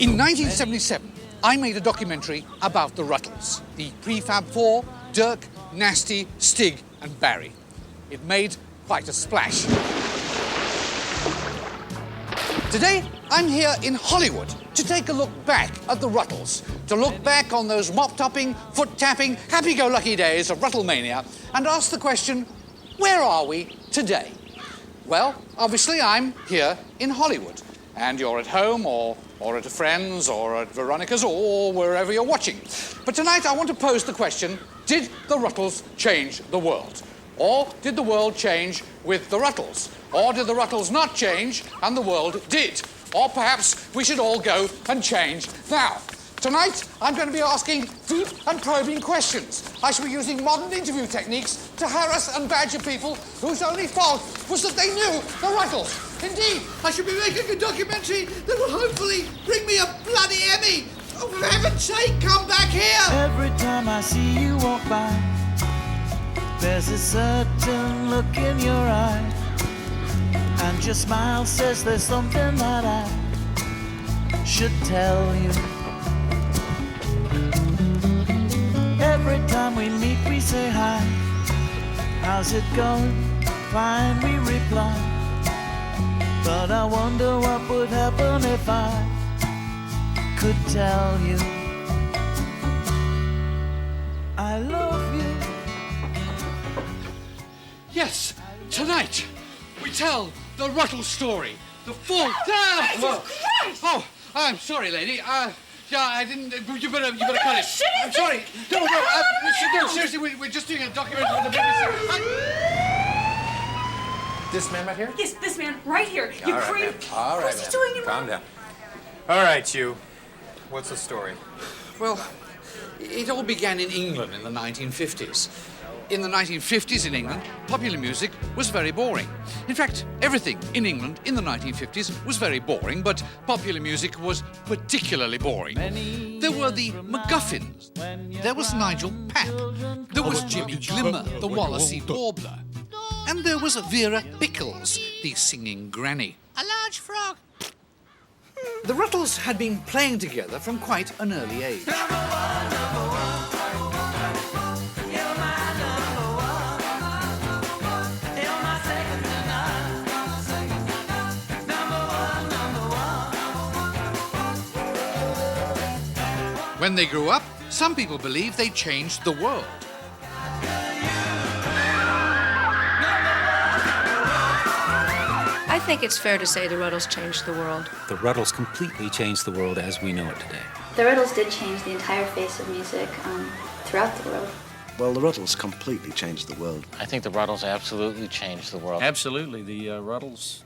In 1977, I made a documentary about the Rutles, the Prefab Four, Dirk, Nasty, Stig and Barry. It made quite a splash. Today, I'm here in Hollywood to take a look back at the Rutles, to look back on those mop-topping, foot-tapping, happy-go-lucky days of Rutlemania and ask the question, where are we today? Well, obviously I'm here in Hollywood, and you're at home or at a friend's or at Veronica's or wherever you're watching. But tonight I want to pose the question, did the Rutles change the world? Or did the world change with the Rutles? Or did the Rutles not change and the world did? Or perhaps we should all go and change now. Tonight, I'm going to be asking deep and probing questions. I shall be using modern interview techniques to harass and badger people whose only fault was that they knew the Rutles. Indeed, I shall be making a documentary that will hopefully bring me a bloody Emmy. Oh, for heaven's sake, come back here! Every time I see you walk by, there's a certain look in your eye, and your smile says there's something that I should tell you. Every time we meet, we say hi. How's it going? Fine, we reply. But I wonder what would happen if I could tell you I love you. Yes, tonight we tell the Rutles story. The full... Oh, I'm sorry, lady. Yeah, I didn't... You better cut it. I'm sorry. No, seriously, we're just doing a documentary for the BBC. This man right here? Yes, this man right here. You crazy. All right, What's he doing in calm down. All right, you. What's the story? Well, it all began in England in the 1950s. In the 1950s in England, popular music was very boring. In fact, everything in England in the 1950s was very boring, but popular music was particularly boring. There were the MacGuffins. There was Nigel Papp. There was Jimmy Glimmer, the Wallasey Warbler. And there was Vera Pickles, the singing granny. A large frog. The Rutles had been playing together from quite an early age. When they grew up, some people believe they changed the world. I think it's fair to say the Rutles changed the world. The Rutles completely changed the world as we know it today. The Rutles did change the entire face of music throughout the world. Well, the Rutles completely changed the world. I think the Rutles absolutely changed the world. Absolutely, the Rutles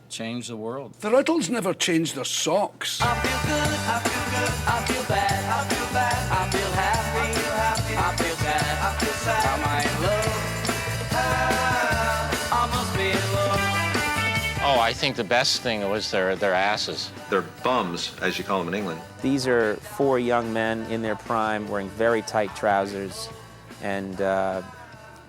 changed the world. The Rutles never changed their socks. I feel good, I feel good, I feel bad, I feel bad, I feel happy, I feel sad, I feel sad. Am I in love? I must be in love. Oh, I think the best thing was their asses. They're bums, as you call them in England. These are four young men in their prime wearing very tight trousers, and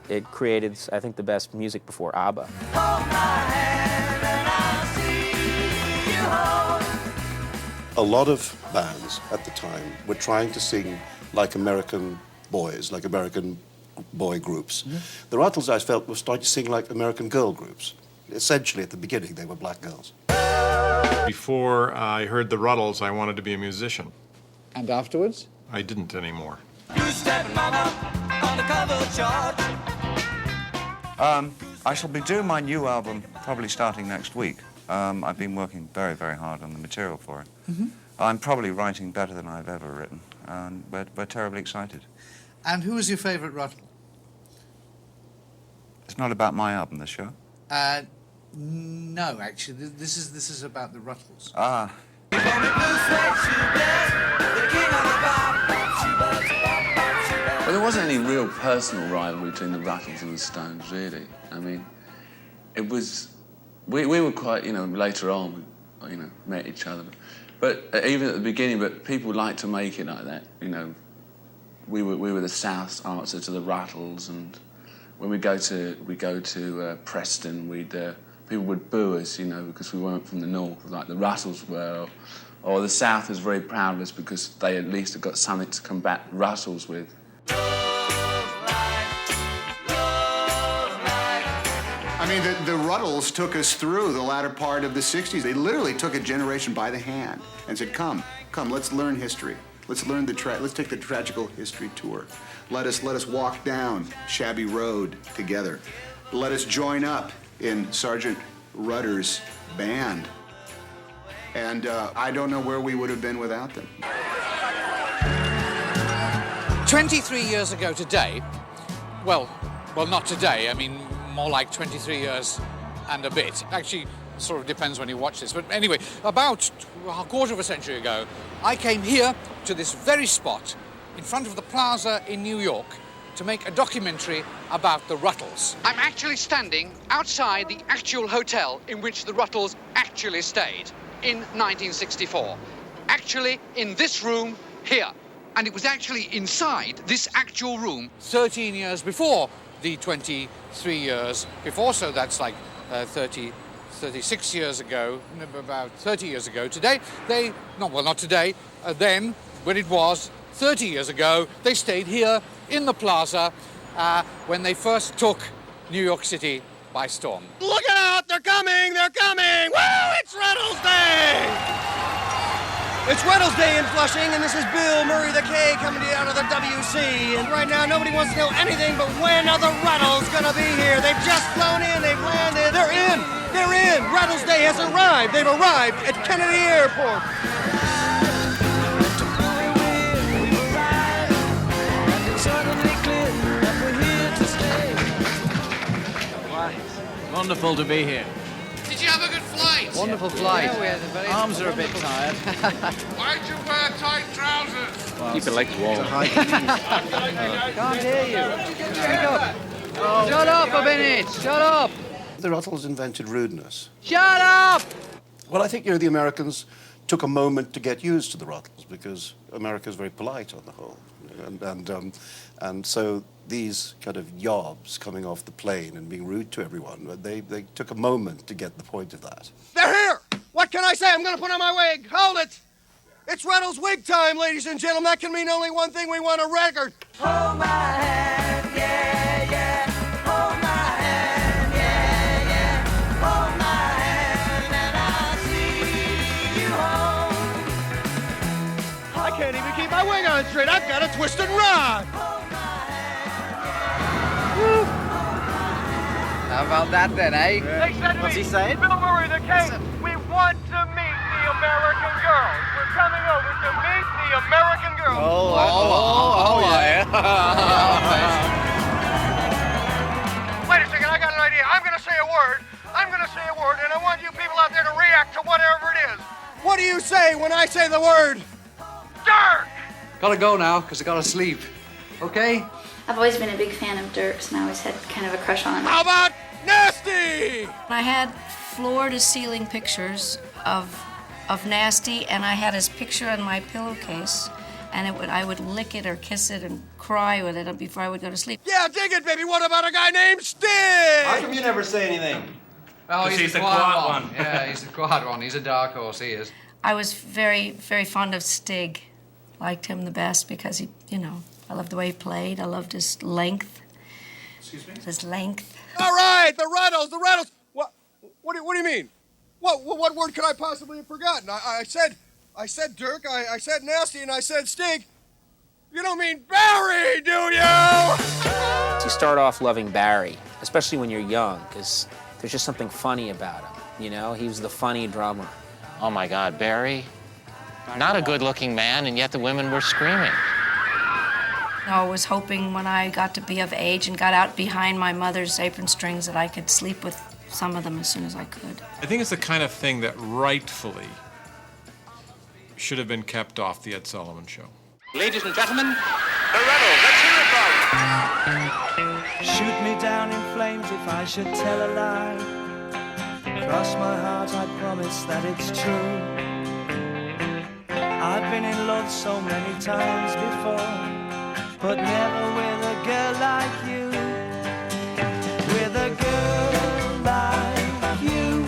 it created, I think, the best music before ABBA. Hold my hand and I'll see you home. A lot of bands at the time were trying to sing like American boys, like American boy groups. Mm-hmm. The Rutles, I felt, were starting to sing like American girl groups. Essentially, at the beginning, they were black girls. Before I heard the Rutles, I wanted to be a musician. And afterwards? I didn't anymore. I shall be doing my new album probably starting next week. I've been working very, very hard on the material for it. Mm-hmm. I'm probably writing better than I've ever written, and we're terribly excited. And who is your favourite Ruttle? It's not about my album, this show? No, actually, this is about the Rutles. Ah. Well, there wasn't any real personal rivalry between the Rutles and the Stones, really. I mean, it was... We were quite, later on, we, met each other. But even at the beginning, but people like to make it like that, We were the South answer to the Rutles, and when we go to Preston, people would boo us, because we weren't from the North, like the Rutles were, Or the South is very proud of us because they at least have got something to combat Rutles with. I mean, the Rutles took us through the latter part of the 60s. They literally took a generation by the hand and said, come, let's learn history. Let's learn let's take the tragical history tour. Let us walk down Shabby Road together. Let us join up in Sergeant Rudder's band. And I don't know where we would have been without them. 23 years ago today, well, not today, I mean, more like 23 years and a bit. Actually, sort of depends when you watch this. But anyway, about a quarter of a century ago, I came here to this very spot in front of the plaza in New York to make a documentary about the Rutles. I'm actually standing outside the actual hotel in which the Rutles actually stayed in 1964. Actually, in this room here. And it was actually inside this actual room 13 years before the 23 years before, so that's like 36 years ago, about 30 years ago. Today, not today, then, when it was 30 years ago, they stayed here in the plaza when they first took New York City by storm. Look out, they're coming! Woo, it's Rutles Day! It's Rutles Day in Flushing, and this is Bill Murray the K coming to you out of the WC. And right now, nobody wants to know anything but when are the Rutles gonna be here? They've just flown in, they've landed, they're in! Rutles Day has arrived! They've arrived at Kennedy Airport! Wonderful to be here. Did you have a good flight? Wonderful flight. Yeah, we had a very Arms are a bit tired. Why'd you wear tight trousers? Keep your legs warm. Can't hear you. Speak up. Oh. Shut up a minute. Shut up. The Rutles invented rudeness. Shut up! Well, I think, the Americans took a moment to get used to the Rutles because America's very polite on the whole. And so these kind of yobs coming off the plane and being rude to everyone, they took a moment to get the point of that. They're here! What can I say? I'm gonna put on my wig. Hold it! It's Rutles wig time, ladies and gentlemen. That can mean only one thing. We want a record. Hold my hand, yeah, yeah. Hold my hand, yeah, yeah. Hold my hand and I'll see you home. I can't even keep my wig on straight. I've got to twist and run. How about that then, eh? They said to What's me, he saying? Bill Murray, the King, we want to meet the American girls. We're coming over to meet the American girls. Yeah. Wait a second, I got an idea. I'm going to say a word, and I want you people out there to react to whatever it is. What do you say when I say the word? Dirk! Gotta go now, because I gotta sleep. Okay? I've always been a big fan of Dirk's, and I always had kind of a crush on him. How about Nasty? I had floor-to-ceiling pictures of Nasty, and I had his picture on my pillowcase, and I would lick it or kiss it and cry with it before I would go to sleep. Yeah, dig it, baby. What about a guy named Stig? How come you never say anything? Oh, he's the quiet one. Yeah, he's the quiet one. He's a dark horse, he is. I was very, very fond of Stig. Liked him the best because he, I loved the way he played. I loved his length. Excuse me? His length. All right, the Rutles. What do you mean? What word could I possibly have forgotten? I said Dirk, I said Nasty, and I said Stig. You don't mean Barry, do you? You start off loving Barry, especially when you're young, because there's just something funny about him, He was the funny drummer. Oh my God, Barry? Not a good-looking man, and yet the women were screaming. I was hoping when I got to be of age and got out behind my mother's apron strings that I could sleep with some of them as soon as I could. I think it's the kind of thing that rightfully should have been kept off the Ed Sullivan Show. Ladies and gentlemen, The Rutles, let's hear it from. Shoot me down in flames if I should tell a lie. Cross my heart, I promise that it's true. I've been in love so many times before, but never with a girl like you. With a girl like you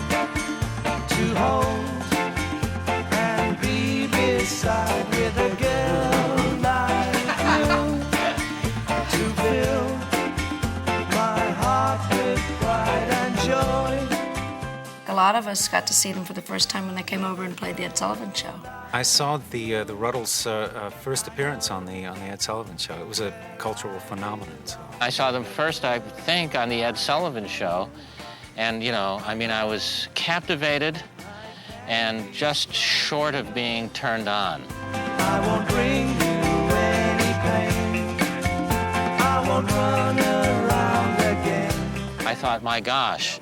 to hold and be lot of us got to see them for the first time when they came over and played the Ed Sullivan Show. I saw the Rutles' first appearance on the Ed Sullivan Show. It was a cultural phenomenon. So. I saw them first, I think, on the Ed Sullivan Show. And, you know, I mean, I was captivated and just short of being turned on. I won't bring you any pain. I won't run around again. I thought, my gosh,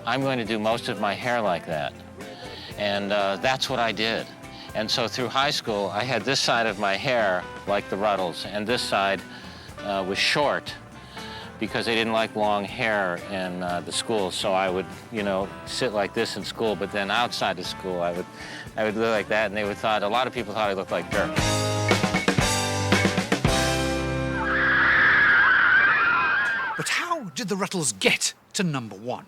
I'm going to do most of my hair like that. And that's what I did. And so through high school, I had this side of my hair like the Rutles, and this side was short because they didn't like long hair in the school. So I would, you know, sit like this in school, but then outside of school, I would look like that, and they would thought, a lot of people thought I looked like Dirk. But how did the Rutles get to #1?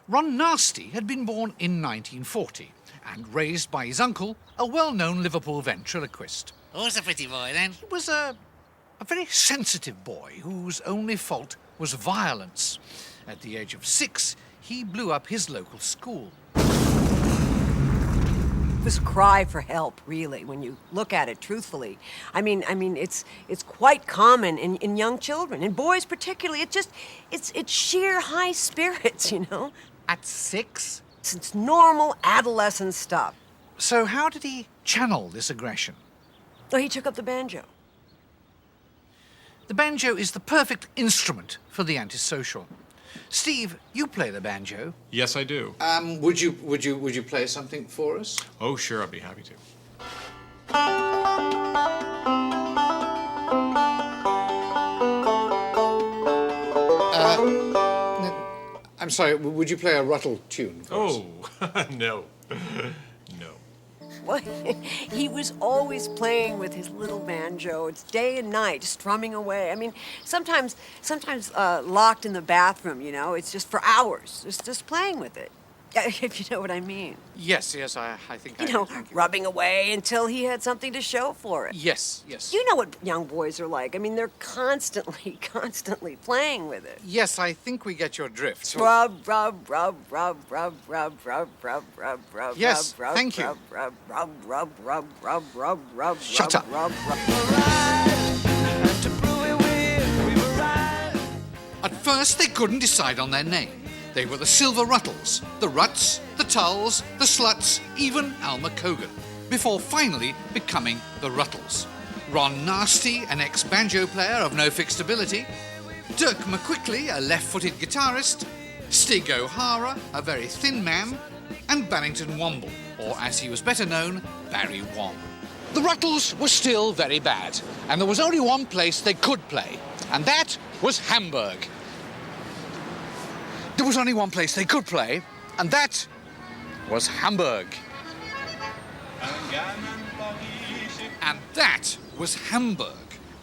Ron Nasty had been born in 1940 and raised by his uncle, a well-known Liverpool ventriloquist. Who's a pretty boy, then? He was a very sensitive boy whose only fault was violence. At the age of 6, he blew up his local school. It was a cry for help, really, when you look at it truthfully. I mean, it's quite common in young children, in boys particularly. It's sheer high spirits, you know. At 6? It's normal adolescent stuff. So how did he channel this aggression? Oh, he took up the banjo. The banjo is the perfect instrument for the antisocial. Steve, you play the banjo. Yes, I do. Would you play something for us? Oh, sure, I'd be happy to. I'm sorry, would you play a Ruttle tune for us? Oh, no. Well, he was always playing with his little banjo. It's day and night, strumming away. I mean, sometimes locked in the bathroom, you know. It's just for hours, just playing with it, if you know what I mean. Yes, I think I You know, rubbing away until he had something to show for it. Yes. You know what young boys are like. I mean, they're constantly playing with it. Yes, I think we get your drift. Rub, rub, rub, rub, rub, rub, rub, rub, rub, rub. Yes, rub, thank you. Rub, rub, rub, rub, rub, rub, rub, rub. Shut up. Rub, rub. At first, they couldn't decide on their name. They were the Silver Rutles, the Ruts, the Tulls, the Sluts, even Alma Cogan, before finally becoming the Rutles. Ron Nasty, an ex-banjo player of no fixed ability, Dirk McQuickley, a left-footed guitarist, Stig O'Hara, a very thin man, and Barrington Womble, or as he was better known, Barry Wom. The Rutles were still very bad, and there was only one place they could play, and that was Hamburg. There was only one place they could play, and that was Hamburg. And that was Hamburg.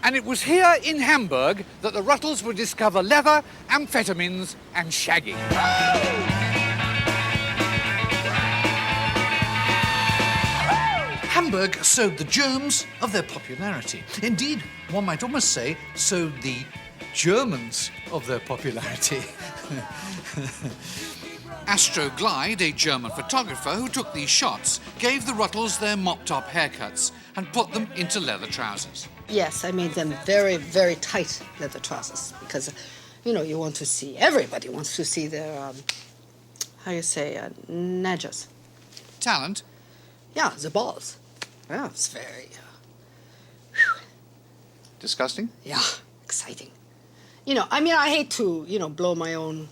And it was here in Hamburg that the Rutles would discover leather, amphetamines, and shagging. Hamburg sowed the germs of their popularity. Indeed, one might almost say, sowed the Germans of their popularity. Astro Glide, a German photographer who took these shots, gave the Rutles their mop-top haircuts and put them into leather trousers. Yes, I made them very, very tight leather trousers because, you know, you want to see, everybody wants to see their, nudges. Talent? Yeah, the balls. Yeah, it's very... Disgusting? Yeah, exciting. You know, I mean, I hate to, blow my own...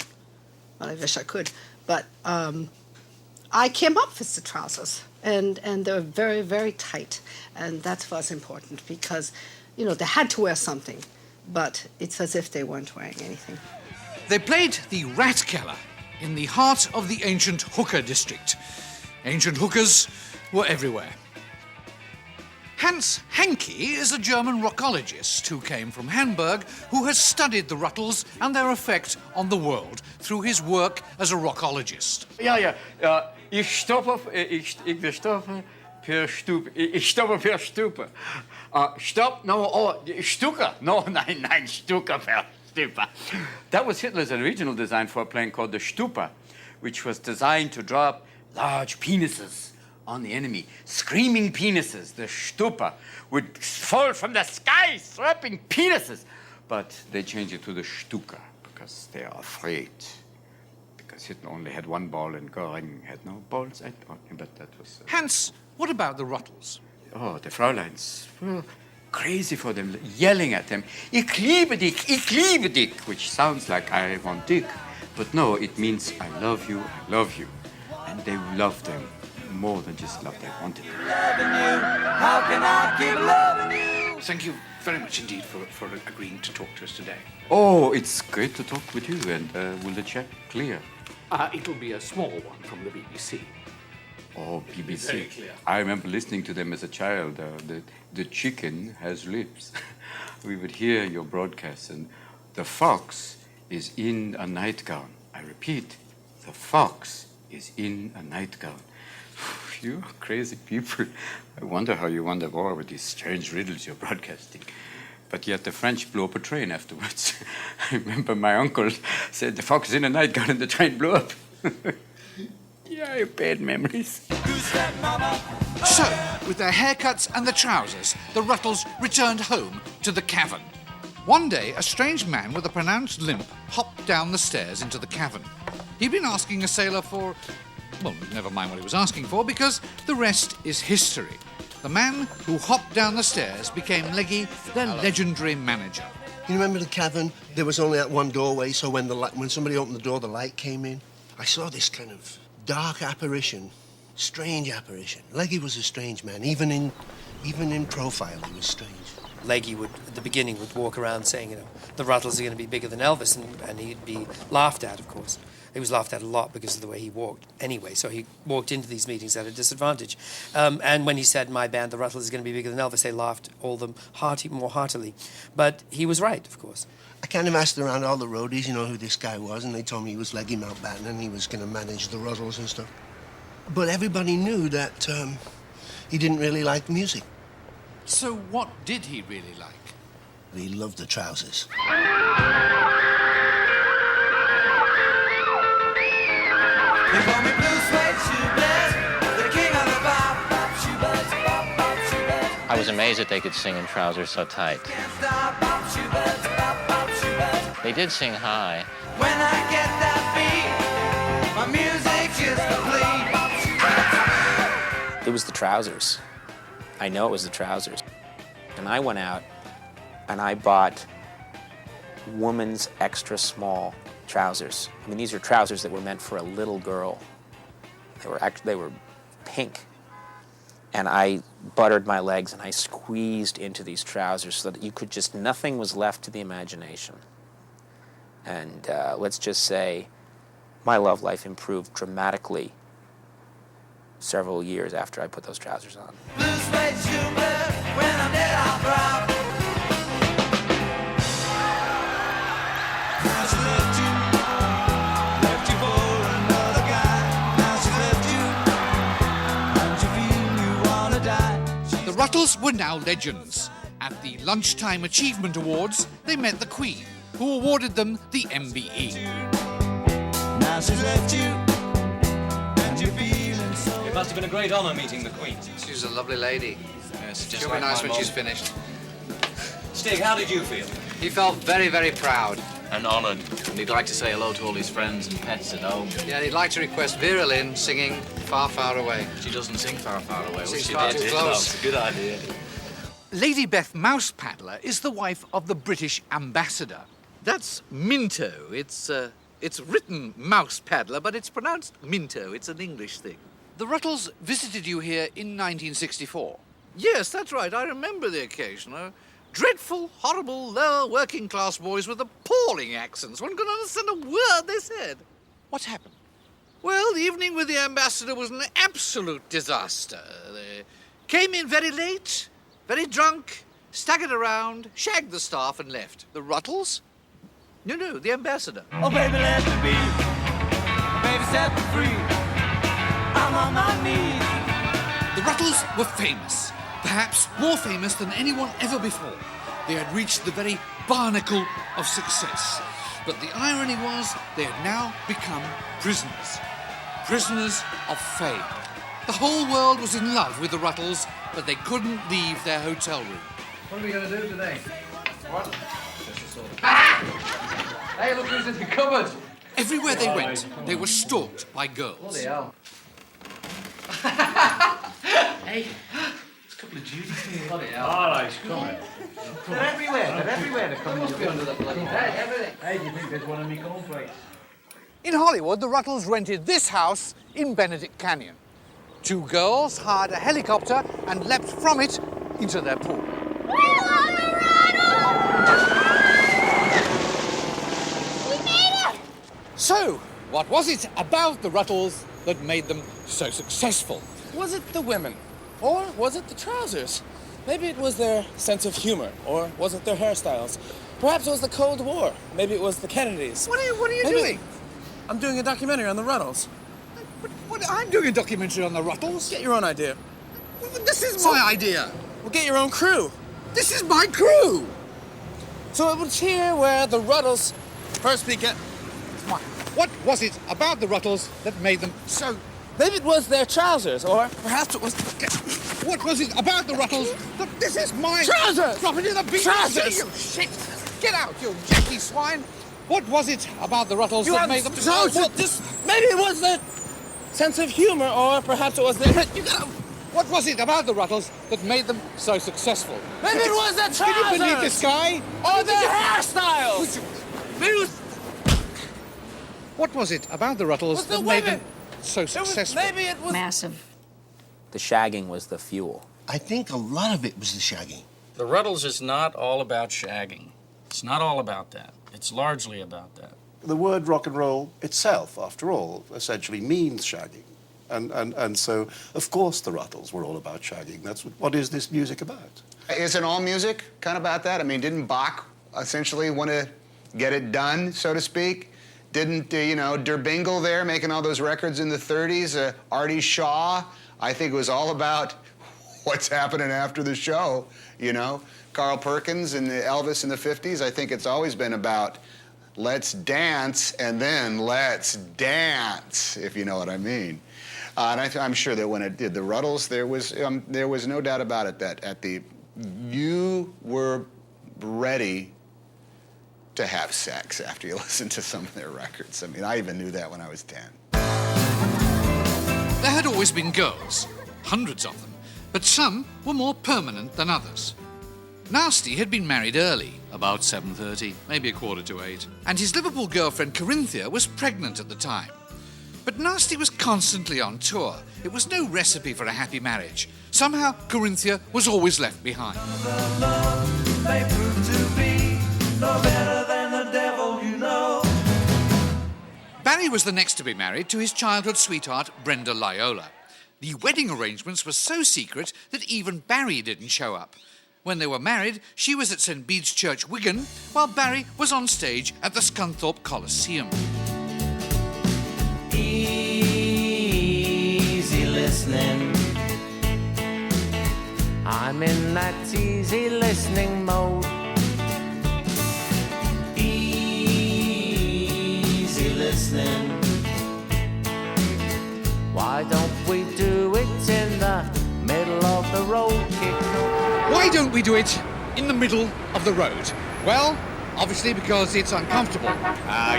Well, I wish I could. But I came up with the trousers, and they're very, very tight. And that was important because, they had to wear something, but it's as if they weren't wearing anything. They played the Ratkeller in the heart of the ancient hooker district. Ancient hookers were everywhere. Hans Hancke is a German rockologist who came from Hamburg, who has studied the Rutles and their effect on the world through his work as a rockologist. Ich stoppe per Stupe. Ich stoppe per Stupe. Stop, no, Stuka. No, nein, Stuka per Stupa. That was Hitler's original design for a plane called the Stupa, which was designed to drop large penises on the enemy. Screaming penises. The Stupa would fall from the sky, slapping penises. But they changed it to the Stuka because they are afraid. Because Hitler only had one ball and Göring had no balls. But that was... Hans, what about the Rutles? Oh, the Fräuleins were crazy for them, yelling at them, Ich liebe dich, which sounds like I want dick. But no, it means I love you. And they loved them more than just love, they wanted them. How can I keep loving you? Thank you very much indeed for agreeing to talk to us today. Oh, it's great to talk with you, and will the check clear? It'll be a small one from the BBC. Oh, BBC. Very clear. I remember listening to them as a child. The chicken has lips. We would hear your broadcasts, and the fox is in a nightgown. I repeat, the fox is in a nightgown. You are crazy people. I wonder how you won the war with these strange riddles you're broadcasting. But yet the French blew up a train afterwards. I remember my uncle said the fox is in a nightgown and the train blew up. Yeah, I have bad memories. So, with their haircuts and the trousers, the Rutles returned home to the cavern. One day, a strange man with a pronounced limp hopped down the stairs into the cavern. He'd been asking a sailor for... well, never mind what he was asking for, because the rest is history. The man who hopped down the stairs became Leggy, their legendary manager. You remember the cavern? There was only that one doorway, so when somebody opened the door, the light came in. I saw this kind of dark apparition, strange apparition. Leggy was a strange man. Even in profile, he was strange. Leggy would, at the beginning, would walk around saying, the Rutles are going to be bigger than Elvis, and he'd be laughed at, of course. He was laughed at a lot because of the way he walked anyway, so he walked into these meetings at a disadvantage. And when he said, my band, the Rutles, is going to be bigger than Elvis, they laughed all of them more heartily. But he was right, of course. I kind of asked around all the roadies, who this guy was, and they told me he was Leggy Mountbatten and he was going to manage the Rutles and stuff. But everybody knew that he didn't really like music. So what did he really like? He loved the trousers. They call me Blue Suede Shoe the king of the bop, bop, shoe buds, bop, bop, shoe buds. I was amazed that they could sing in trousers so tight. Can't stop, bop, shoe buds, bop, bop, shoe buds. They did sing high. When I get that beat, my music is complete. Bop, shoe buds. It was the trousers. I know it was the trousers. And I went out and I bought woman's extra small trousers. I mean, these are trousers that were meant for a little girl. They were pink. And I buttered my legs and I squeezed into these trousers so that nothing was left to the imagination. And let's just say my love life improved dramatically several years after I put those trousers on. Blue suede shoe buds, when I'm dead, I'll drop. Now she left you for another guy. Now she left you, don't you feel you wanna die? The Rutles were now legends. At the Lunchtime Achievement Awards, they met the Queen, who awarded them the MBE. Now she's left you, and you're feeling so. It must have been a great honour meeting the Queen. She's a lovely lady. Yes, just She'll like be nice my when mom. she's finished. Stig, how did you feel? He felt very, very proud. And honoured. And he'd like to say hello to all his friends and pets at home. Yeah, he'd like to request Vera Lynn singing Far, Far Away. She doesn't sing Far, Far Away. She's She far did. too close. It's a good idea. Lady Beth Mousepaddler is the wife of the British ambassador. That's Minto. It's written Mousepaddler, but it's pronounced Minto. It's an English thing. The Rutles visited you here in 1964. Yes, that's right. I remember the occasion. Dreadful, horrible, lower working-class boys with appalling accents. One couldn't understand a word they said. What happened? Well, the evening with the ambassador was an absolute disaster. They came in very late, very drunk, staggered around, shagged the staff and left. The Rutles? No, the ambassador. Oh, baby, let me be. Baby, set me free. I'm on my knees. The Rutles were famous, perhaps more famous than anyone ever before. They had reached the very barnacle of success. But the irony was they had now become prisoners. prisoners of fame. The whole world was in love with the Rutles, but they couldn't leave their hotel room. What are we going to do today? What? Hey, look who's in the cupboard. Everywhere they went, they were stalked by girls. Bloody hell. Hey, there's a couple of Judies here. Bloody hell. All right, come on. They're everywhere. They're everywhere. They're coming. Must be under the bloody bed. Everything. Hey, do you think there's one of me cornflakes? In Hollywood, the Rutles rented this house in Benedict Canyon. Two girls hired a helicopter and leapt from it into their pool. So, what was it about the Rutles that made them so successful? Was it the women? Or was it the trousers? Maybe it was their sense of humor. Or was it their hairstyles? Perhaps it was the Cold War. Maybe it was the Kennedys. What are you doing? I'm doing a documentary on the Rutles. I'm doing a documentary on the Rutles. Get your own idea. This is my idea. Well, get your own crew. This is my crew. So it was here where the Rutles first began. What was it about the Rutles that made them so... Maybe it was their trousers, or perhaps it was... What was it about the Rutles? This is my... Trousers! Drop it in the beach. Trousers! You shit! Get out, you jacky swine! What was it about the Rutles that made them so... Maybe it was the sense of humor, or perhaps it was the... What was it about the Rutles that made them so successful? Maybe it was their trousers! Can you believe this guy? Or their hairstyles! Maybe it was... What was it about the Rutles that made them so successful? Maybe it was... Massive. The shagging was the fuel. I think a lot of it was the shagging. The Rutles is not all about shagging. It's not all about that. It's largely about that. The word rock and roll itself, after all, essentially means shagging. And so, of course, the Rutles were all about shagging. That's what is this music about? Isn't all music kind of about that? I mean, didn't Bach essentially want to get it done, so to speak? Didn't, Der Bingle there making all those records in the 30s? Artie Shaw, I think it was all about what's happening after the show, Carl Perkins and Elvis in the 50s, I think it's always been about let's dance and then let's dance, if you know what I mean. And I'm sure that when it did the Rutles, there was no doubt about it that you were ready to have sex after you listened to some of their records. I mean, I even knew that when I was 10. There had always been girls, hundreds of them, but some were more permanent than others. Nasty had been married early, about 7:30, maybe 7:45, and his Liverpool girlfriend Corinthia was pregnant at the time. But Nasty was constantly on tour. It was no recipe for a happy marriage. Somehow, Corinthia was always left behind. Barry was the next to be married to his childhood sweetheart, Brenda Lyola. The wedding arrangements were so secret that even Barry didn't show up. When they were married, she was at St. Bede's Church, Wigan, while Barry was on stage at the Scunthorpe Coliseum. Easy listening. I'm in that easy listening mode. Easy listening. Why don't we do it in the middle of the road, kid? Why don't we do it in the middle of the road? Well, obviously because it's uncomfortable.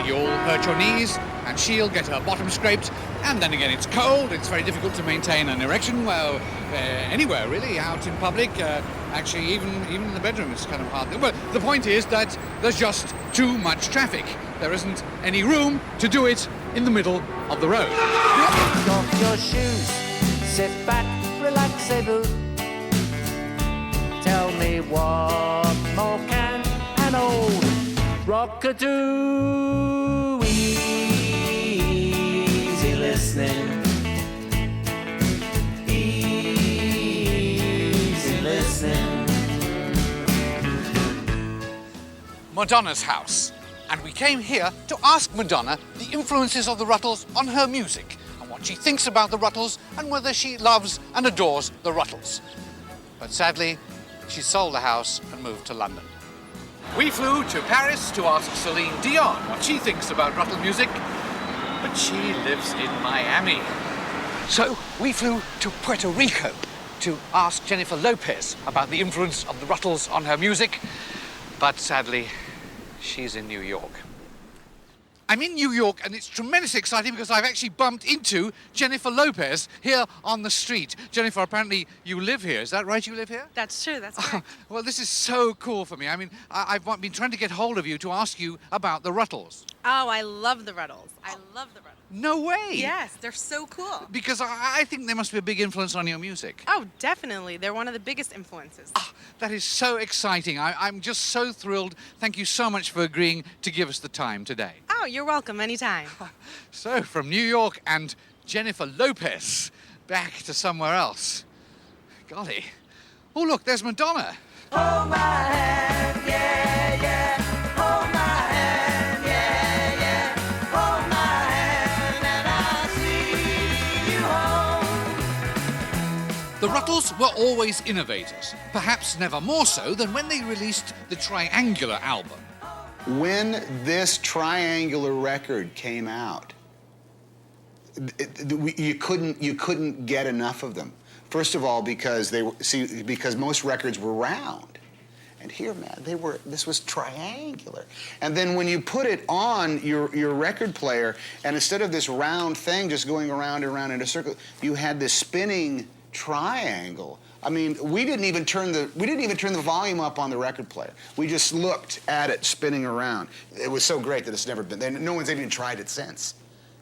You'll hurt your knees, and she'll get her bottom scraped, and then again it's cold, it's very difficult to maintain an erection, well, anywhere really, out in public, actually even in the bedroom it's kind of hard. But the point is that there's just too much traffic. There isn't any room to do it in the middle of the road. Take off your shoes, sit back, relax, boo. Tell me what more can an old rock-a-doo? Easy listening. Easy listening. Madonna's house. And we came here to ask Madonna the influences of the Rutles on her music, and what she thinks about the Rutles, and whether she loves and adores the Rutles. But sadly, she sold the house and moved to London. We flew to Paris to ask Celine Dion what she thinks about Rutle music, but she lives in Miami. So we flew to Puerto Rico to ask Jennifer Lopez about the influence of the Rutles on her music, but sadly, she's in New York. I'm in New York, and it's tremendously exciting because I've actually bumped into Jennifer Lopez here on the street. Jennifer, apparently you live here. Is that right? You live here? That's true. That's correct. Well, this is so cool for me. I mean, I've been trying to get hold of you to ask you about the Rutles. Oh, I love the Rutles. I love the Rutles. No way! Yes, they're so cool. Because I think they must be a big influence on your music. Oh, definitely. They're one of the biggest influences. That is so exciting. I'm just so thrilled. Thank you so much for agreeing to give us the time today. Oh, you're welcome. Anytime. So, from New York and Jennifer Lopez back to somewhere else. Golly. Oh, look, there's Madonna. Hold my hand, yeah, yeah. Hold my hand, yeah, yeah. Hold my hand and I'll see you home. The Rutles were always innovators, perhaps never more so than when they released the Triangular album. When this Triangular record came out, you couldn't get enough of them. First of all, because because most records were round, and here, man, this was triangular. And then when you put it on your record player, and instead of this round thing just going around and around in a circle, you had this spinning triangle. I mean, we didn't even turn the volume up on the record player. We just looked at it spinning around. It was so great that it's never been. No one's even tried it since.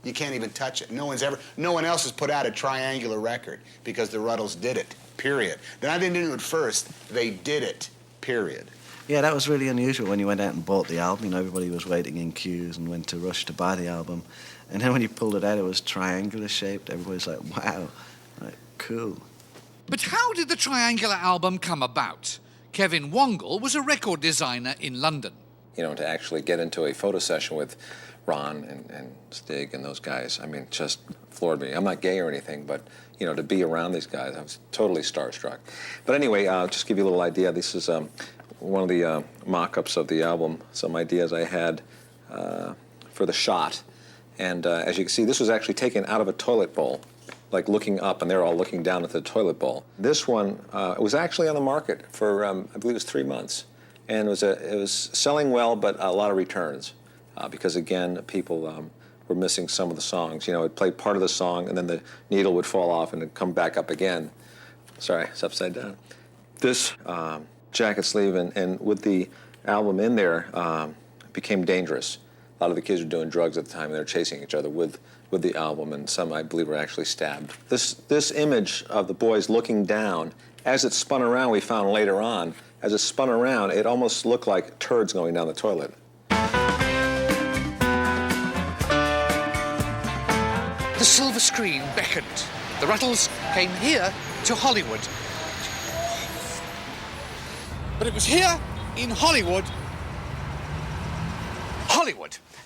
You can't even touch it. No one else has put out a triangular record because the Rutles did it. Period. Then I didn't do it first. They did it. Period. Yeah, that was really unusual when you went out and bought the album. You know, everybody was waiting in queues and went to rush to buy the album. And then when you pulled it out, it was triangular shaped. Everybody's like, wow, like, cool. But how did the Triangular album come about? Kevin Wongle was a record designer in London. You know, to actually get into a photo session with Ron and Stig and those guys, I mean, just floored me. I'm not gay or anything, but, you know, to be around these guys, I was totally starstruck. But anyway, just give you a little idea. This is one of the mock-ups of the album, some ideas I had for the shot. And as you can see, this was actually taken out of a toilet bowl, like looking up, and they're all looking down at the toilet bowl. This one was actually on the market for, I believe it was 3 months. And it was selling well, but a lot of returns. Because again, people were missing some of the songs. You know, it played part of the song, and then the needle would fall off and it'd come back up again. Sorry, it's upside down. This jacket sleeve and with the album in there became dangerous. A lot of the kids were doing drugs at the time, and they were chasing each other with the album, and some, I believe, were actually stabbed. This image of the boys looking down, as it spun around, we found later on, as it spun around, it almost looked like turds going down the toilet. The silver screen beckoned. The Rutles came here to Hollywood. But it was here in Hollywood,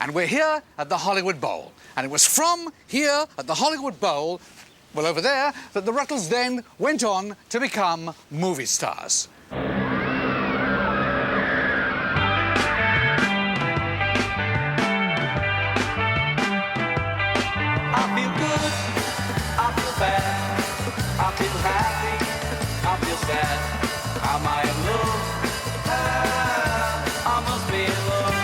and we're here at the Hollywood Bowl. And it was from here at the Hollywood Bowl, well, over there, that the Rutles then went on to become movie stars. I feel good, I feel bad, I feel happy, I feel sad. Am I in love? I must be in love.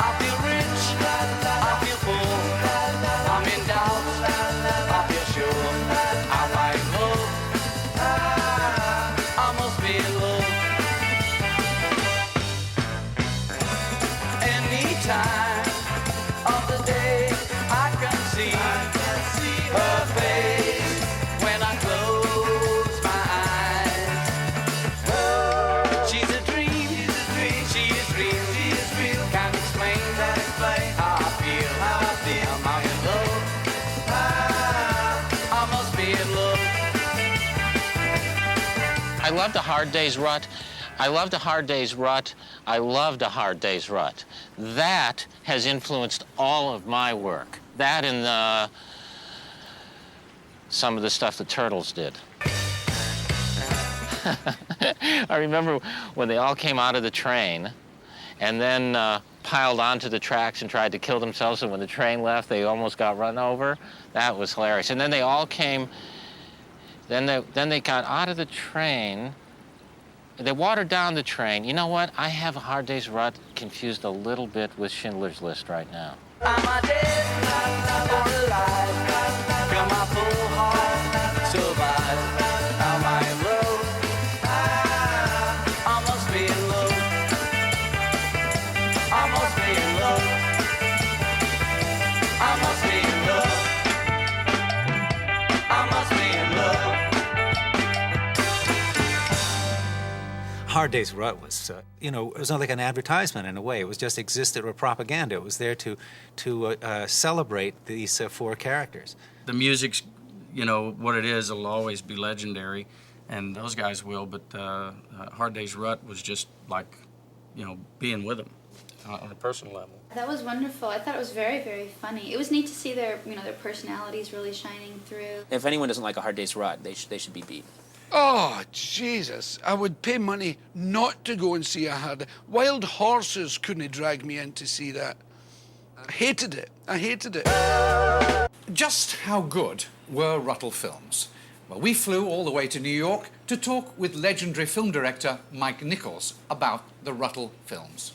I feel rich, I feel poor, I'm in doubt, I feel sure. Am I in love? I must be in love. Anytime of the day I can see her face when I close my eyes. She's a dream, she is real, can't explain how I feel. Am I in love? I must be in love. I loved A Hard Day's Rut. I loved A Hard Day's Rut. I loved A Hard Day's Rut. That has influenced all of my work. That and some of the stuff the Turtles did. I remember when they all came out of the train, and then piled onto the tracks and tried to kill themselves, and when the train left, they almost got run over. That was hilarious. And then they all came, then they got out of the train. They watered down the train. You know what? I have A Hard Day's Rut confused a little bit with Schindler's List right now. Am I dead or alive? Can my full heart survive? Am I in love? I must be in love. I must be in love. I must be in love. I must be in love. Hard Day's Rut was, you know, it was not like an advertisement in a way. It was just existed or propaganda. It was there to celebrate these four characters. The music's, you know, what it is, it'll always be legendary, and those guys will, but Hard Day's Rut was just like, you know, being with them on a personal level. That was wonderful. I thought it was very, very funny. It was neat to see their, you know, their personalities really shining through. If anyone doesn't like A Hard Day's Rut, they should be beaten. Oh, Jesus. I would pay money not to go and see a hard. Wild horses couldn't drag me in to see that. I hated it. I hated it. Just how good were Ruttle films? Well, we flew all the way to New York to talk with legendary film director Mike Nichols about the Ruttle films.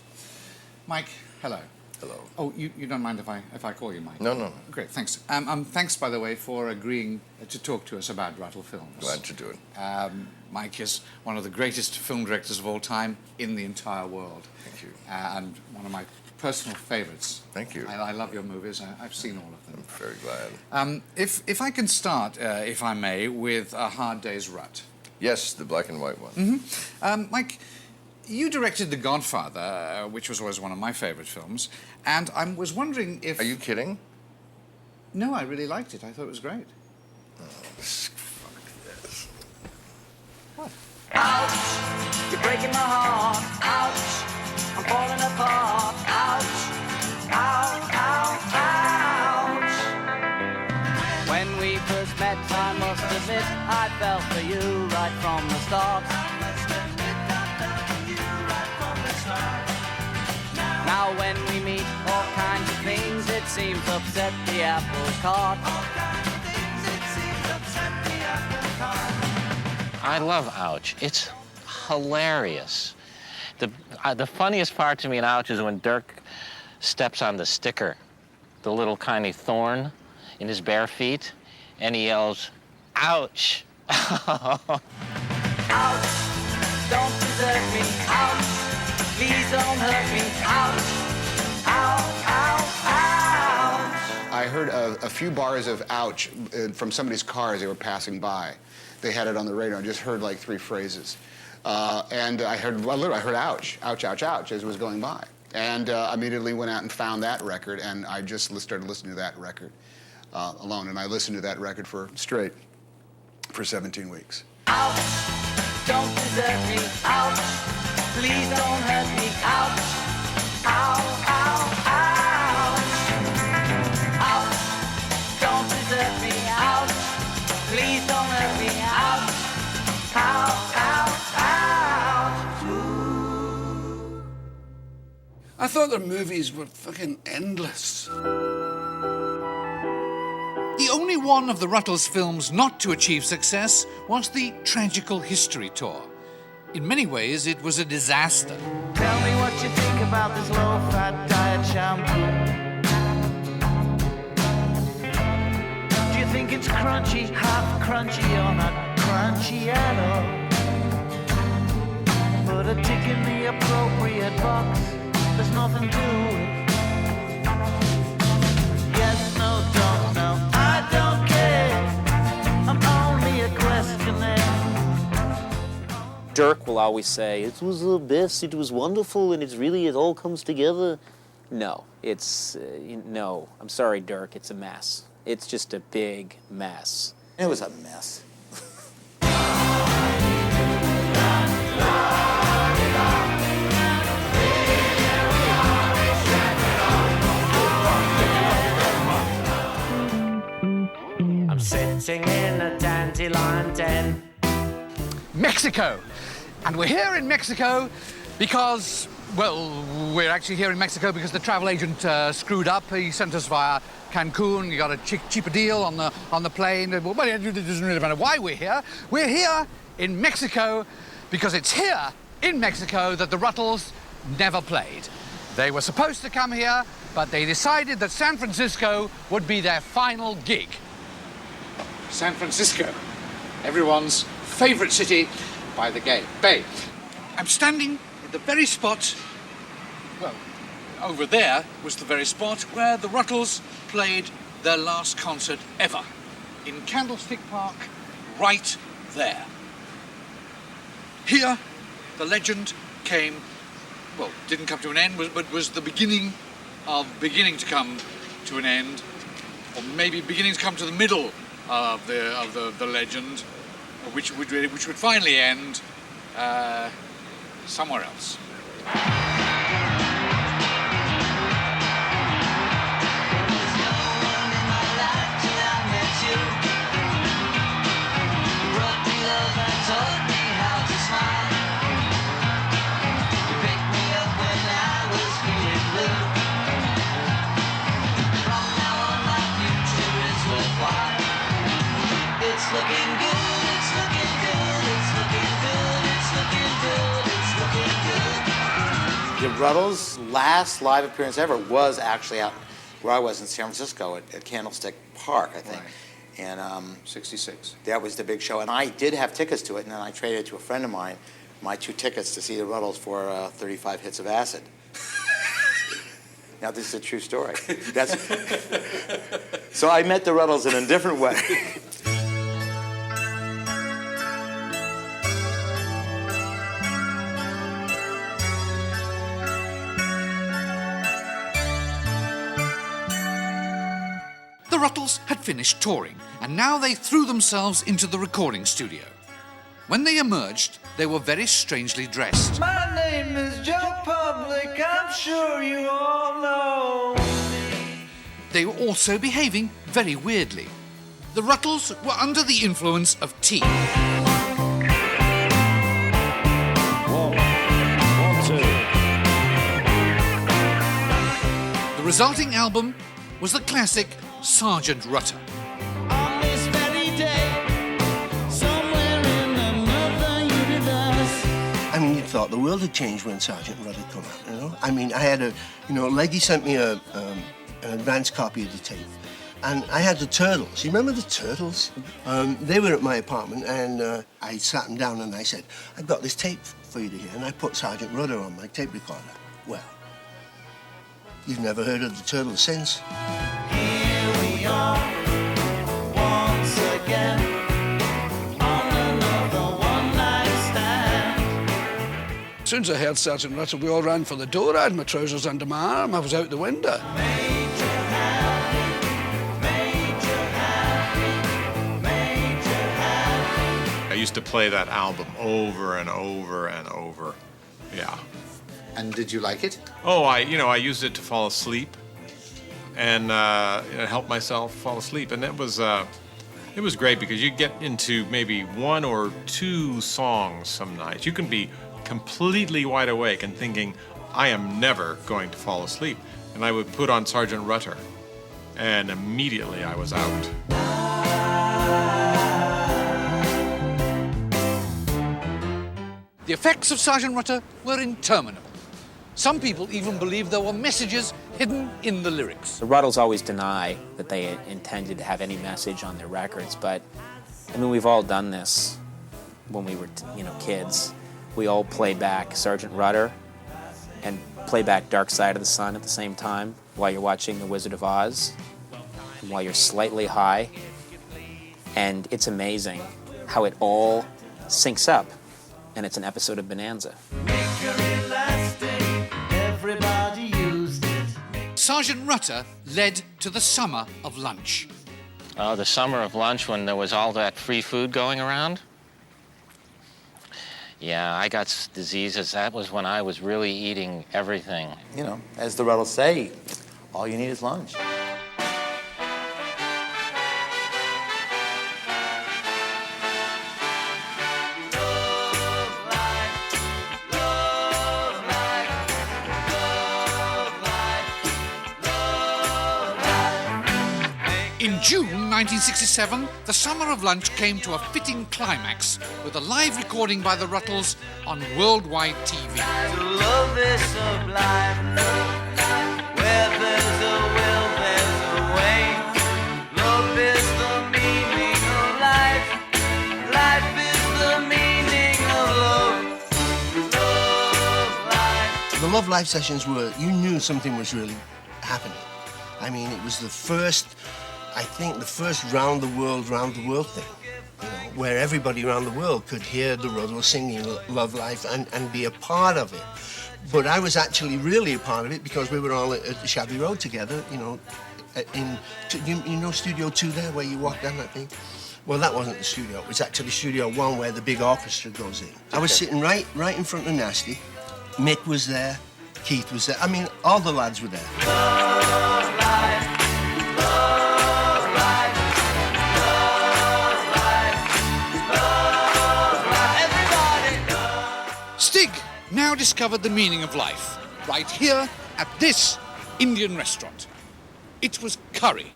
Mike, hello. Hello. Oh, you don't mind if I call you Mike? No, no. Great, thanks. Thanks, by the way, for agreeing to talk to us about Ruttle films. Glad to do it. Mike is one of the greatest film directors of all time in the entire world. Thank you. And one of my personal favorites. Thank you. I love your movies. I've seen all of them. I'm very glad. If I can start, if I may, with A Hard Day's Rut. Yes, the black and white one. Mm-hmm. Mike, you directed The Godfather, which was always one of my favorite films, and I was wondering if... Are you kidding? No, I really liked it. I thought it was great. Fuck this. What? Ouch, you're breaking my heart. Ouch, I'm falling apart. Ouch, ow, ow, ouch. When we first met, I must admit, I felt for you right from the start. Now when we meet, all kinds of things it seems upset the apple cart. I love Ouch. It's hilarious. The funniest part to me in Ouch is when Dirk steps on the sticker, the little tiny thorn in his bare feet, and he yells, "Ouch!" Ouch! Don't desert me. Ouch! Please don't hurt me. Ouch! Ow! Ow! Ouch! I heard a few bars of ouch from somebody's car as they were passing by. They had it on the radio. I just heard like 3 phrases. And I heard ouch, ouch, ouch, ouch as it was going by. And immediately went out and found that record, and I just started listening to that record alone. And I listened to that record for 17 weeks. Ouch! Don't desert me. Ouch! Please don't hurt me. Ouch! Ow! Ow! Ouch! Ouch! Don't desert me. Ouch! Please don't hurt me. Ouch! Ow! Ow! Ouch! I thought their movies were fucking endless. The only one of the Ruttles films not to achieve success was the Tragical History Tour. In many ways, it was a disaster. Tell me what you think about this low-fat diet shampoo. Do you think it's crunchy, half crunchy, or not crunchy at all? Put a tick in the appropriate box. There's nothing to it. Yes, no, don't know. I don't care. I'm only a questioner. Dirk will always say, "It was the best, it was wonderful, and it all comes together." No, no, I'm sorry, Dirk, it's a mess. It's just a big mess. It was a mess. I'm sitting in a dandelion den. Mexico. And we're here in Mexico because Well, we're actually here in Mexico because the travel agent screwed up. He sent us via Cancun. He got a cheaper deal on the plane. Well, it doesn't really matter why we're here. We're here in Mexico because it's here in Mexico that the Rutles never played. They were supposed to come here, but they decided that San Francisco would be their final gig. San Francisco, everyone's favorite city by the Bay. I'm standing at the very spot, well, over there was the very spot where the Rutles played their last concert ever, in Candlestick Park, right there. Here, the legend came, well, didn't come to an end, but was the beginning to come to an end, or maybe beginning to come to the middle of the legend, which would finally end somewhere else. It's looking good, it's looking good, it's looking good, it's looking good, it's looking good. The Rutles' last live appearance ever was actually out where I was in San Francisco at Candlestick Park, I think. Right. And 66. That was the big show. And I did have tickets to it, and then I traded it to a friend of mine, my 2 tickets to see the Rutles for 35 hits of acid. Now, this is a true story. So I met the Rutles in a different way. The Rutles had finished touring, and now they threw themselves into the recording studio. When they emerged, they were very strangely dressed. My name is Joe Public, I'm sure you all know me. They were also behaving very weirdly. The Rutles were under the influence of tea. 1, 2. The resulting album was the classic Sergeant Rutter. On this very day, somewhere in another universe. I mean, you thought the world had changed when Sergeant Rudd had come out, you know? I mean, I had Leggy sent me an advanced copy of the tape. And I had the Turtles. You remember the Turtles? They were at my apartment, and I sat them down and I said, I've got this tape for you to hear. And I put Sergeant Rudder on my tape recorder. Well, you've never heard of the Turtles since. Here we are, once again, on another one-night stand. As soon as I heard Sergeant Ruttle, we all ran for the door. I had my trousers under my arm. I was out the window. I used to play that album over and over and over. Yeah. And did you like it? Oh, I used it to fall asleep, and help myself fall asleep, and it was great because you get into maybe 1 or 2 songs some nights. You can be completely wide awake and thinking, I am never going to fall asleep, and I would put on Sergeant Rutter, and immediately I was out. The effects of Sergeant Rutter were interminable. Some people even believed there were messages hidden in the lyrics. The Rutles always deny that they intended to have any message on their records, but I mean, we've all done this when we were, kids. We all played back Sergeant Rutter and play back Dark Side of the Sun at the same time while you're watching The Wizard of Oz and while you're slightly high. And it's amazing how it all syncs up, and it's an episode of Bonanza. Everybody used it. Sergeant Rutter led to the summer of lunch. Oh, the summer of lunch when there was all that free food going around? Yeah, I got diseases. That was when I was really eating everything. You know, as the Rutles say, all you need is lunch. In June 1967, the Summer of Lunch came to a fitting climax with a live recording by the Rutles on worldwide TV. To love is sublime. Where there's a will, there's a way. Love is the meaning of life. Life is the meaning of love. Love life. The Love Life sessions were, you knew something was really happening. I mean, it was the first, I think, the first round the world thing, you know, where everybody around the world could hear the Rutles singing Love Life and be a part of it. But I was actually really a part of it because we were all at Shabby Road together, you know, you know Studio 2 there, where you walk down that thing? Well, that wasn't the studio. It was actually Studio 1, where the big orchestra goes in. I was sitting right in front of Nasty. Mick was there. Keith was there. I mean, all the lads were there. Love life. Love life. Love life. Love life. Everybody. Stig now discovered the meaning of life right here at this Indian restaurant. It was curry.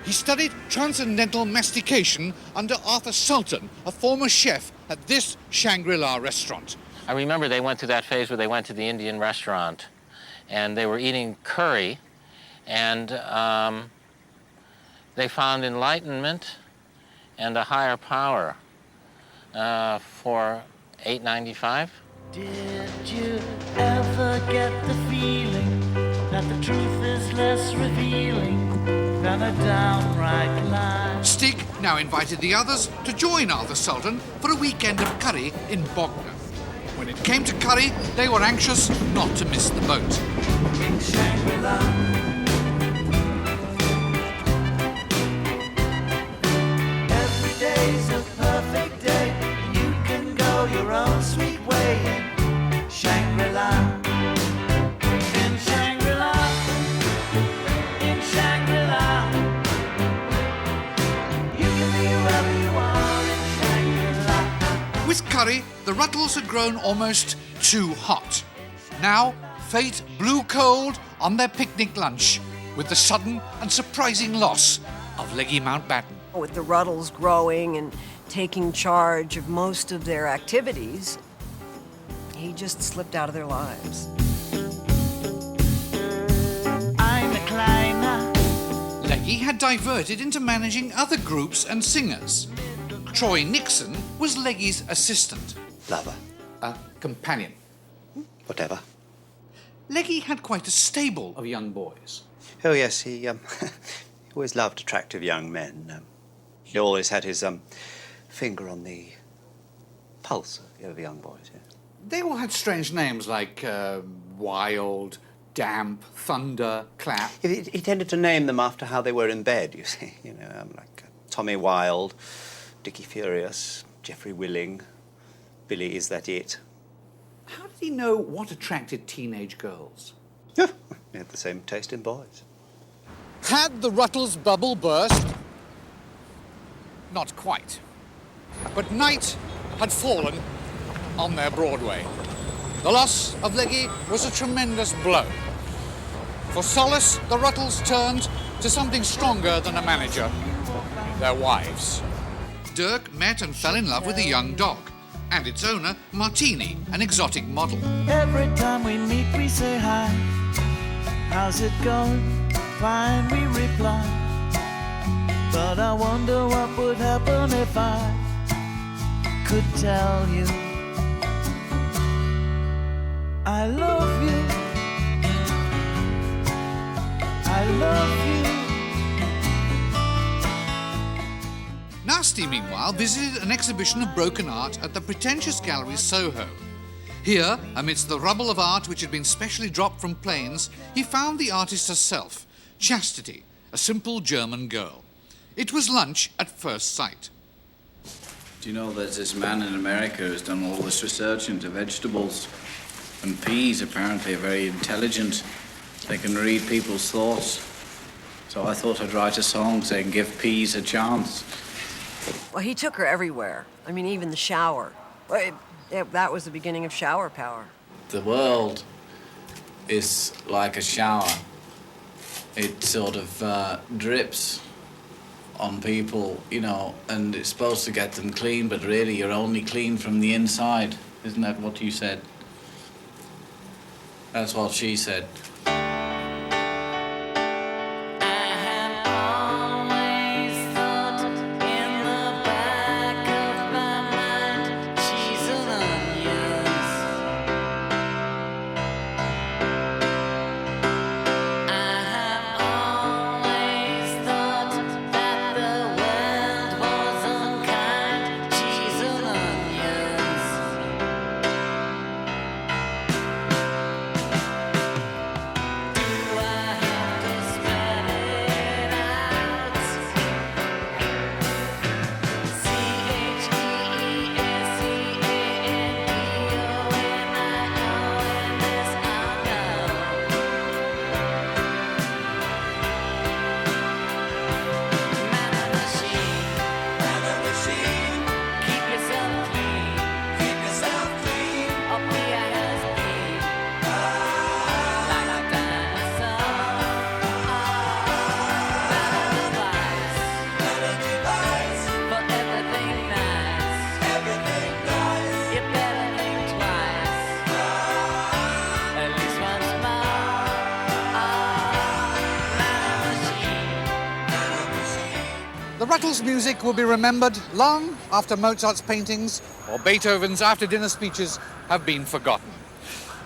He studied transcendental mastication under Arthur Sultan, a former chef at this Shangri-La restaurant. I remember they went through that phase where they went to the Indian restaurant and they were eating curry, and they found enlightenment and a higher power for $8.95. Did you ever get the feeling that the truth is less revealing than a downright lie? Stig now invited the others to join Arthur Sultan for a weekend of curry in Bognor. When it came to curry, they were anxious not to miss the boat. In Shangri-La, every day's a perfect day. You can go your own sweet way. In Shangri-La, in Shangri-La, in Shangri-La, you can be whoever you are in Shangri-La. With curry, the Rutles had grown almost too hot. Now, fate blew cold on their picnic lunch with the sudden and surprising loss of Leggy Mountbatten. With the Rutles growing and taking charge of most of their activities, he just slipped out of their lives. I'm a climber. Leggy had diverted into managing other groups and singers. Troy Nixon was Leggy's assistant. Lover. A companion. Whatever. Leggy had quite a stable of young boys. Oh, yes, he always loved attractive young men. He always had his finger on the pulse of young boys, yeah. They all had strange names like Wild, Damp, Thunder, Clap. He tended to name them after how they were in bed, you see. You know, like Tommy Wild, Dickie Furious, Jeffrey Willing, Billy Is That It? How did he know what attracted teenage girls? Yeah, he had the same taste in boys. Had the Rutles bubble burst? Not quite. But night had fallen on their Broadway. The loss of Leggy was a tremendous blow. For solace, the Rutles turned to something stronger than a manager, their wives. Dirk met and fell in love with a young dog, and its owner, Martini, an exotic model. Every time we meet, we say hi. How's it going? Fine, we reply. But I wonder what would happen if I could tell you I love you. I love you. Nasty, meanwhile, visited an exhibition of broken art at the pretentious gallery Soho. Here, amidst the rubble of art which had been specially dropped from planes, he found the artist herself, Chastity, a simple German girl. It was lunch at first sight. Do you know there's this man in America who's done all this research into vegetables? And peas apparently are very intelligent. They can read people's thoughts. So I thought I'd write a song saying, give peas a chance. Well, he took her everywhere. I mean, even the shower. That was the beginning of shower power. The world is like a shower. it sort of drips on people, you know, and it's supposed to get them clean, but really you're only clean from the inside. Isn't that what you said? That's what she said. The Rutles music will be remembered long after Mozart's paintings or Beethoven's after-dinner speeches have been forgotten.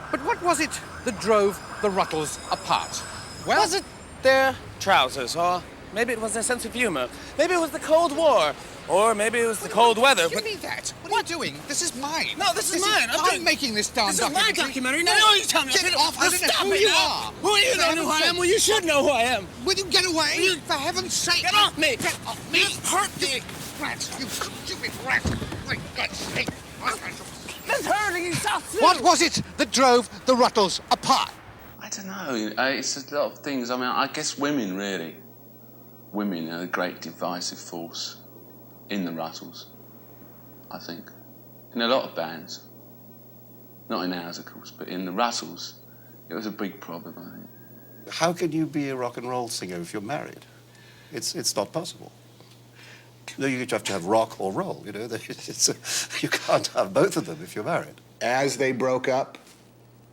But what was it that drove the Rutles apart? Well, was it their trousers, or maybe it was their sense of humor? Maybe it was the Cold War, or maybe it was the cold weather. Give me that. What are you doing? This is mine. No, this is mine. I'm making this darn documentary. This is my documentary. Now you tell me. Get off. I don't know who you are. Who are you? You don't know who I am. Well, you should know who I am. Will you get away? For heaven's sake. Get off me. Get off me. You hurt me. Rat. You stupid rat. For God's sake. That's hurting you so soon. What was it that drove the Rutles apart? I don't know. It's a lot of things. I mean, I guess women, really. Women are a great divisive force in the Rutles, I think. In a lot of bands. Not in ours, of course, but in the Rutles, it was a big problem, I think. How can you be a rock and roll singer if you're married? It's not possible. No, you have to have rock or roll, you know. You can't have both of them if you're married. As they broke up,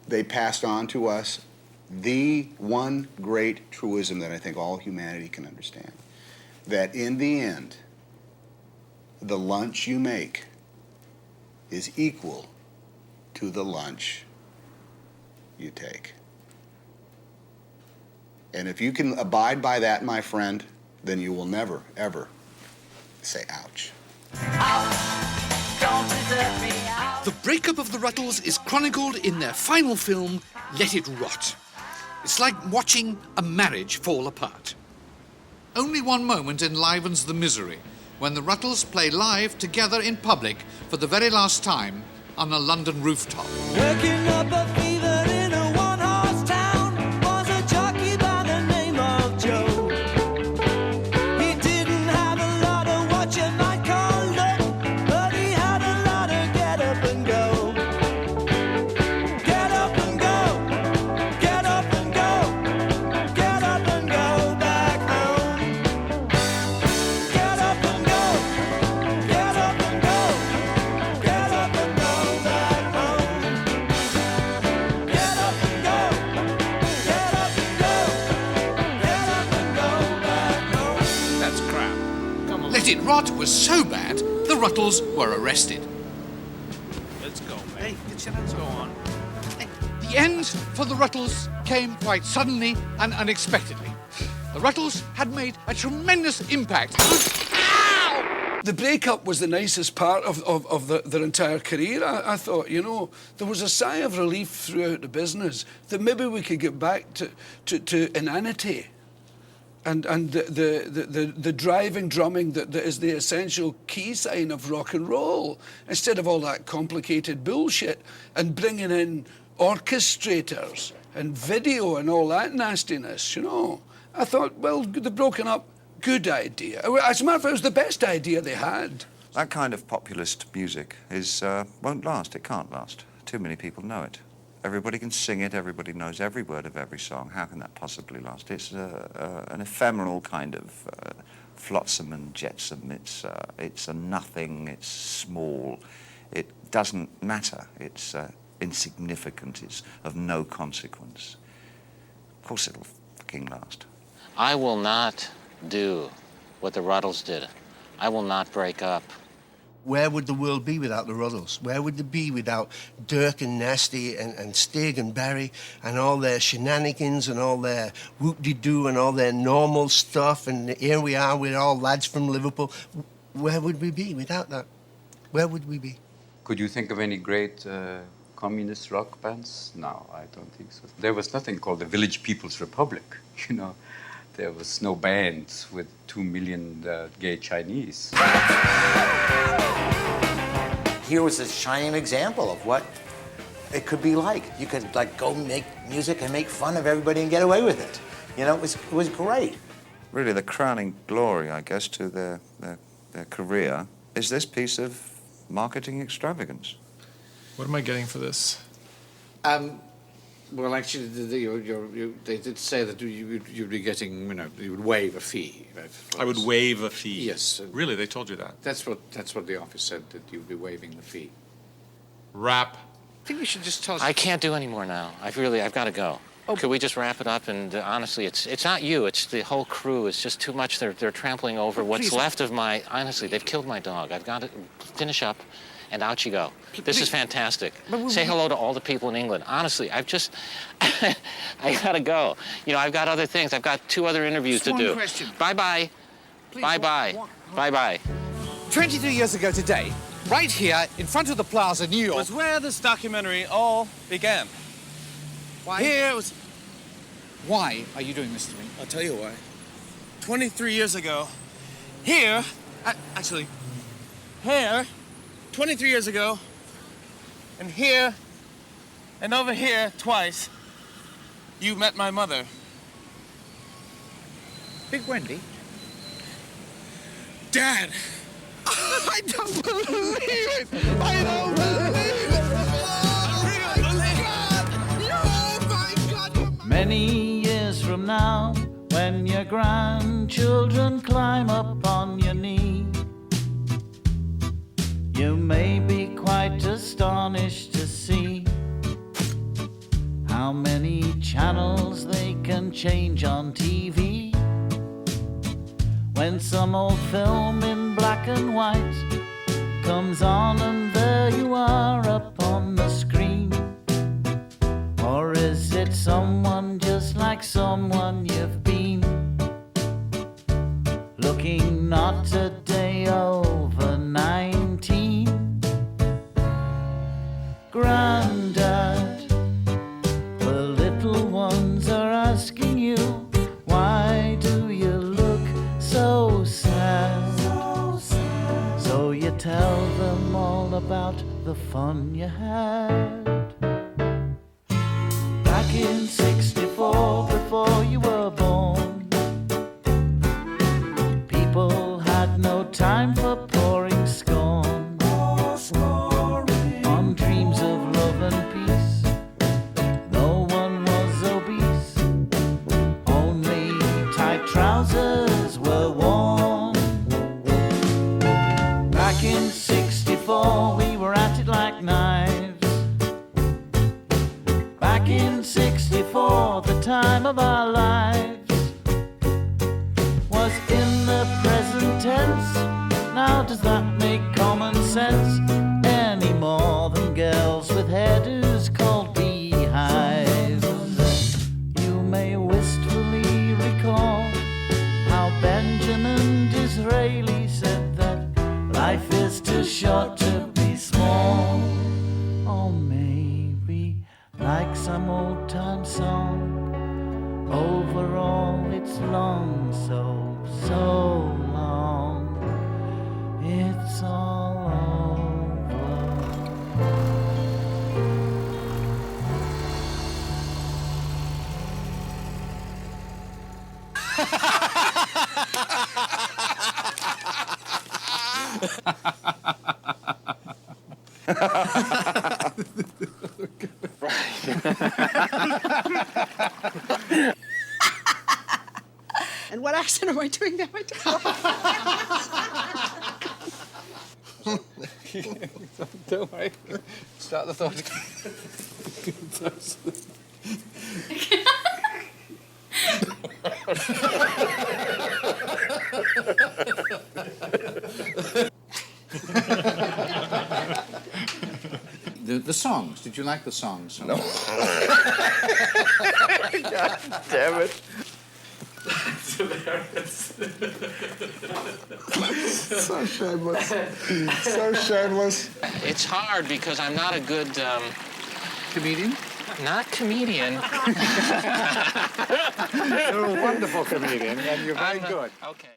they passed on to us the one great truism that I think all humanity can understand. That in the end, the lunch you make is equal to the lunch you take. And if you can abide by that, my friend, then you will never, ever say ouch. The breakup of the Rutles is chronicled in their final film, Let It Rot. It's like watching a marriage fall apart. Only one moment enlivens the misery, when the Rutles play live together in public for the very last time on a London rooftop. Waking up a fever in a one-horse town was a jockey by the name of Joe. He didn't have a lot of what you might call luck, but he had a lot of get up and go. Get up and go, get up and go, get up and go back home. Get up and go, get up and go, get up and go back home. Get up and go, get up and go, get up and go back home. That's crap. Let It Rot was so bad, the Rutles were arrested. Let's go, man. Hey, let's go on. The end for the Rutles came quite suddenly and unexpectedly. The Rutles had made a tremendous impact. The breakup was the nicest part of their entire career. I thought, you know, there was a sigh of relief throughout the business that maybe we could get back to inanity and the driving drumming that is the essential key sign of rock and roll, instead of all that complicated bullshit and bringing in orchestrators and video and all that nastiness, you know. I thought, well, they've broken up. Good idea. As a matter of fact, it was the best idea they had. That kind of populist music won't last. It can't last. Too many people know it. Everybody can sing it. Everybody knows every word of every song. How can that possibly last? It's an ephemeral kind of flotsam and jetsam. It's a nothing. It's small. It doesn't matter. It's insignificant. It's of no consequence. Of course it'll fucking last. I will not do what the Rutles did. I will not break up. Where would the world be without the Rutles? Where would it be without Dirk and Nasty and Stig and Barry and all their shenanigans and all their whoop-de-doo and all their normal stuff? And here we are with all lads from Liverpool. Where would we be without that? Where would we be? Could you think of any great communist rock bands? No, I don't think so. There was nothing called the Village People's Republic, you know. There was no bands with 2 million gay Chinese. Here was a shining example of what it could be like. You could like go make music and make fun of everybody and get away with it. You know, it was great. Really, the crowning glory, I guess, to their career is this piece of marketing extravagance. What am I getting for this? Well, actually, they did say that you'd be getting, you would waive a fee. I would waive a fee? Yes. Really, they told you that? That's what the office said, that you'd be waiving the fee. Wrap. I think you should just tell us. I can't do any more now. I've got to go. Oh. Could we just wrap it up? And honestly, it's not you. It's the whole crew. It's just too much. They're trampling over what's left of my. Honestly, they've killed my dog. I've got to finish up, and out you go. This is fantastic. Say hello to all the people in England. Honestly, I've just. I gotta go. I've got other things. I've got 2 other interviews to do. One question. Bye-bye. Bye-bye. Bye-bye. 23 years ago today, right here in front of the Plaza, New York. Was where this documentary all began. Why? Here it was. Why are you doing this to me? I'll tell you why. 23 years ago, here, actually, here, 23 years ago, and here, and over here twice, you met my mother. Big Wendy? Dad! I don't believe it! I don't believe it! Many years from now, when your grandchildren climb up on your knee, you may be quite astonished to see how many channels they can change on TV. When some old film in black and white comes on and there you are up on the screen. Or is it someone just like someone you've been? Looking not a day over 19. Grandad, the little ones are asking you, why do you look so sad? So you tell them all about the fun you had. Back in '64, before you were born, people had no time for pouring scorn on dreams of love and peace. No one was obese, only tight trousers were worn. Back in '64, we were at it like knives. Back in '64, the time of our lives was in the present tense. Now does that make common sense any more than girls with hairdos called beehives? You may wistfully recall how Benjamin Disraeli said that life is too short to be small. Or maybe like some old time song, overall it's long, so long, it's all Right. And what accent am I doing now? Don't worry. Start the thought The songs, did you like the songs? No. God damn it. So shameless. So shameless. It's hard because I'm not a good comedian. Not comedian. You're a wonderful comedian, and you're very good. Okay.